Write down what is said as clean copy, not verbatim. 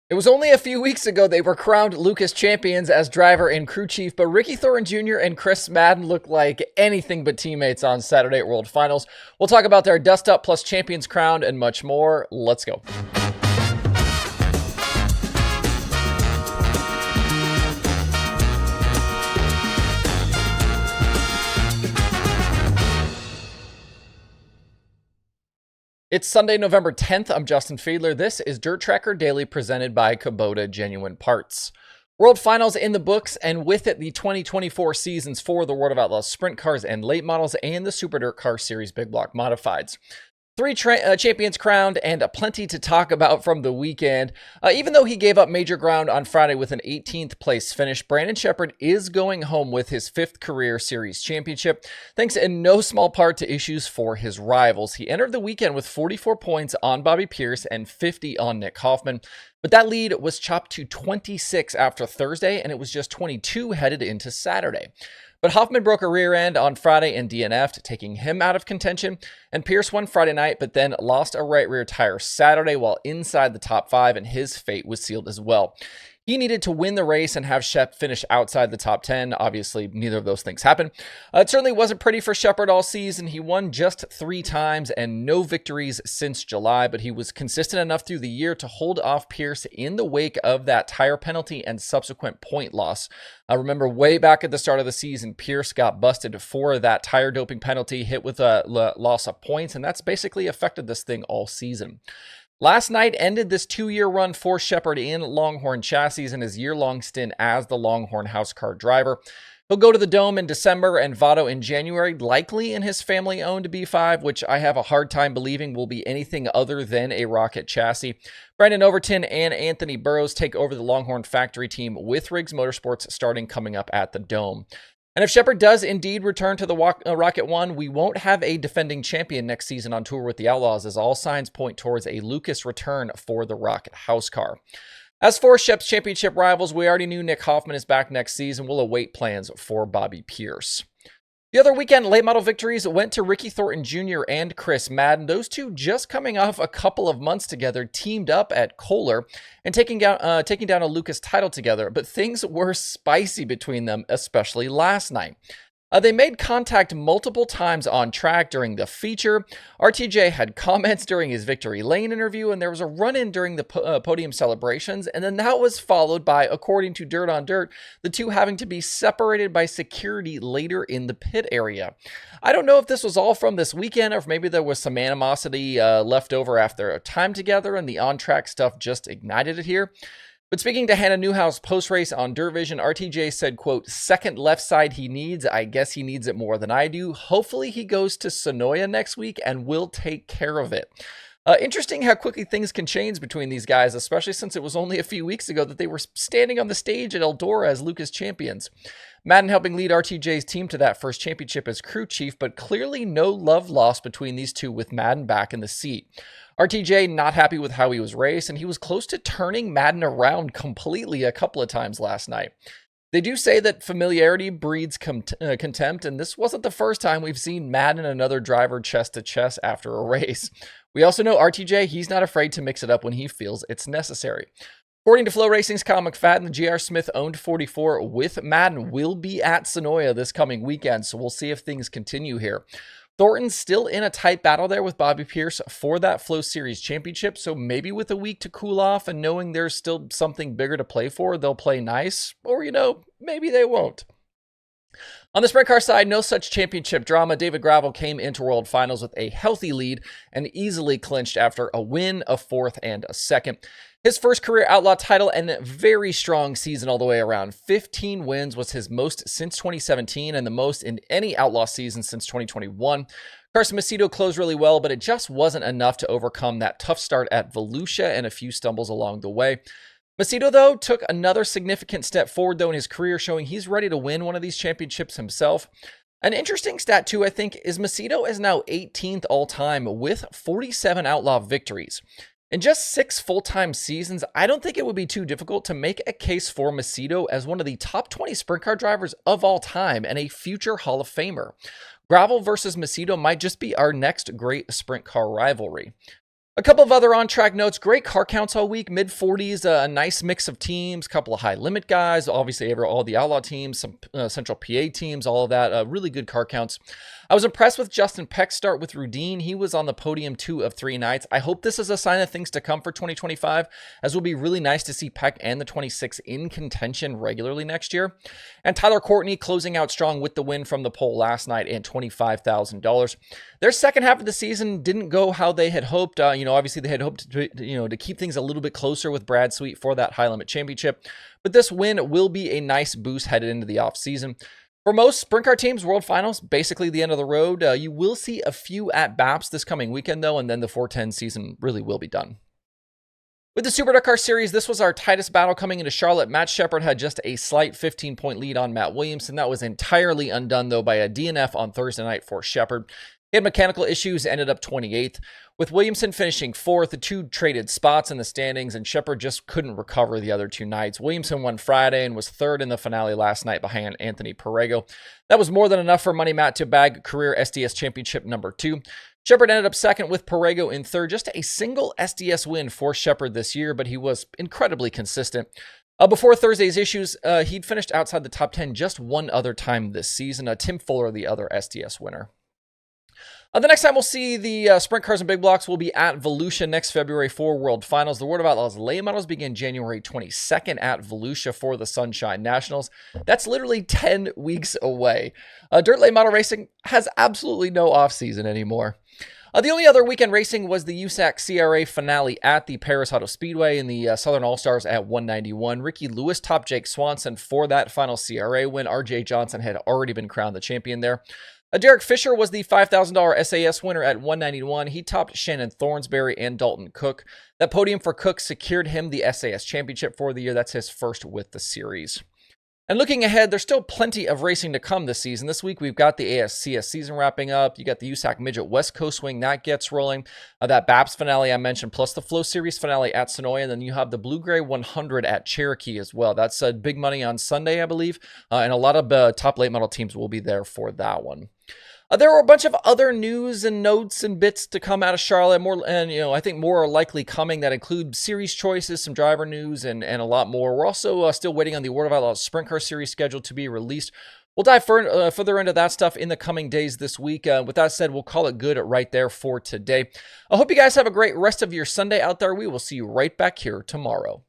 It was only a few weeks ago they were crowned Lucas champions as driver and crew chief, but Ricky Thornton Jr. and Chris Madden looked like anything but teammates on Saturday at World Finals. We'll talk about their dust up plus champions crowned and much more. Let's go. It's Sunday, November 10th. I'm Justin Fiedler. This is DIRTRACKR Daily presented by Kubota Genuine Parts. World Finals in the books, and with it, the 2024 seasons for the World of Outlaws Sprint Cars and Late Models and the Super DIRTcar Series Big Block Modifieds. Three champions crowned and plenty to talk about from the weekend. Even though he gave up major ground on Friday with an 18th place finish, Matt Sheppard is going home with his 5th career series championship, thanks in no small part to issues for his rivals. He entered the weekend with 44 points on Bobby Pierce and 50 on Nick Hoffman, but that lead was chopped to 26 after Thursday, and it was just 22 headed into Saturday. But Hoffman broke a rear end on Friday and DNF'd, taking him out of contention, and Pierce won Friday night, but then lost a right rear tire Saturday while inside the top 5, and his fate was sealed as well. He needed to win the race and have Shep finish outside the top 10. Obviously, neither of those things happened. It certainly wasn't pretty for Sheppard all season. He won just 3 times and no victories since July, but he was consistent enough through the year to hold off Pierce in the wake of that tire penalty and subsequent point loss. I remember way back at the start of the season, Pierce got busted for that tire doping penalty, hit with a loss of points, and that's basically affected this thing all season. Last night ended this 2-year run for Sheppard in Longhorn chassis and his year-long stint as the Longhorn house car driver. He'll go to the Dome in December and Vado in January, likely in his family-owned B5, which I have a hard time believing will be anything other than a rocket chassis. Brandon Overton and Anthony Burrows take over the Longhorn factory team with Riggs Motorsports starting coming up at the Dome. And if Sheppard does indeed return to the Rocket One, we won't have a defending champion next season on tour with the Outlaws, as all signs point towards a Lucas return for the Rocket house car. As for Shep's championship rivals, we already knew Nick Hoffman is back next season. We'll await plans for Bobby Pierce. The other weekend late model victories went to Ricky Thornton Jr. and Chris Madden. Those two just coming off a couple of months together, teamed up at Kohler and taking down a Lucas title together. But things were spicy between them, especially last night. They made contact multiple times on track during the feature. RTJ had comments during his Victory Lane interview, and there was a run-in during the podium celebrations, and then that was followed by, according to Dirt on Dirt, the two having to be separated by security later in the pit area. I don't know if this was all from this weekend, or if maybe there was some animosity left over after a time together, and the on-track stuff just ignited it here. But speaking to Hannah Newhouse post-race on Dirt Vision, RTJ said, quote, "Second left side he needs. I guess he needs it more than I do. Hopefully he goes to Sonoya next week and we'll take care of it." Interesting how quickly things can change between these guys, especially since it was only a few weeks ago that they were standing on the stage at Eldora as Lucas champions. Madden helping lead RTJ's team to that first championship as crew chief, but clearly no love lost between these two with Madden back in the seat. RTJ not happy with how he was raced, and he was close to turning Madden around completely a couple of times last night. They do say that familiarity breeds contempt, and this wasn't the first time we've seen Madden and another driver chest to chest after a race. We also know RTJ, he's not afraid to mix it up when he feels it's necessary. According to Flow Racing's Kyle McFadden, the GR Smith owned 44 with Madden will be at Sonoya this coming weekend, so we'll see if things continue here. Thornton's still in a tight battle there with Bobby Pierce for that Flow Series championship, so maybe with a week to cool off and knowing there's still something bigger to play for, they'll play nice, or, maybe they won't. On the sprint car side, no such championship drama. David Gravel came into World Finals with a healthy lead and easily clinched after a win, a 4th, and a 2nd. His first career Outlaw title and a very strong season all the way around. 15 wins was his most since 2017 and the most in any Outlaw season since 2021. Carson Macedo closed really well, but it just wasn't enough to overcome that tough start at Volusia and a few stumbles along the way. Macedo, though, took another significant step forward, though, in his career, showing he's ready to win one of these championships himself. An interesting stat, too, I think, is Macedo is now 18th all-time with 47 Outlaw victories. In just 6 full-time seasons, I don't think it would be too difficult to make a case for Macedo as one of the top 20 sprint car drivers of all time and a future Hall of Famer. Gravel versus Macedo might just be our next great sprint car rivalry. A couple of other on-track notes. Great car counts all week, mid-40s, a nice mix of teams, couple of high-limit guys, obviously all the Outlaw teams, some Central PA teams, all of that. Really good car counts. I was impressed with Justin Peck's start with Rudine. He was on the podium 2 of 3 nights. I hope this is a sign of things to come for 2025, as it will be really nice to see Peck and the 26 in contention regularly next year. And Tyler Courtney closing out strong with the win from the pole last night and $25,000. Their second half of the season didn't go how they had hoped. Obviously they had hoped to keep things a little bit closer with Brad Sweet for that high limit championship. But this win will be a nice boost headed into the off season. For most sprint car teams, World Finals, basically the end of the road. You will see a few at BAPS this coming weekend, though, and then the 410 season really will be done. With the Super DIRTcar Series, this was our tightest battle coming into Charlotte. Matt Sheppard had just a slight 15-point lead on Matt Williamson. That was entirely undone, though, by a DNF on Thursday night for Sheppard. He had mechanical issues, ended up 28th. With Williamson finishing 4th, the two traded spots in the standings, and Sheppard just couldn't recover the other 2 nights. Williamson won Friday and was 3rd in the finale last night behind Anthony Perego. That was more than enough for Money Matt to bag career SDS Championship number 2. Sheppard ended up 2nd with Perego in 3rd. Just a single SDS win for Sheppard this year, but he was incredibly consistent. Before Thursday's issues, he'd finished outside the top 10 just one other time this season. Tim Fuller, the other SDS winner. The next time we'll see the sprint cars and big blocks will be at Volusia next February for World Finals. The World of Outlaws late models begin January 22nd at Volusia for the Sunshine Nationals. That's literally 10 weeks away. Dirt late model racing has absolutely no off-season anymore. The only other weekend racing was the USAC CRA finale at the Paris Auto Speedway in the Southern All-Stars at 191. Ricky Lewis topped Jake Swanson for that final CRA win. RJ Johnson had already been crowned the champion there. Derek Fisher was the $5,000 SAS winner at 191. He topped Shannon Thornsberry and Dalton Cook. That podium for Cook secured him the SAS championship for the year. That's his first with the series. And looking ahead, there's still plenty of racing to come this season. This week, we've got the ASCS season wrapping up. You got the USAC Midget West Coast Swing. That gets rolling. That BAPS finale I mentioned, plus the Flow Series finale at Sonoya. And then you have the Blue Gray 100 at Cherokee as well. That's big money on Sunday, I believe. And a lot of top late model teams will be there for that one. There were a bunch of other news and notes and bits to come out of Charlotte, I think more are likely coming that include series choices, some driver news, and a lot more. We're also still waiting on the World of Outlaws Sprint Car Series schedule to be released. We'll dive further into that stuff in the coming days this week. With that said, we'll call it good right there for today. I hope you guys have a great rest of your Sunday out there. We will see you right back here tomorrow.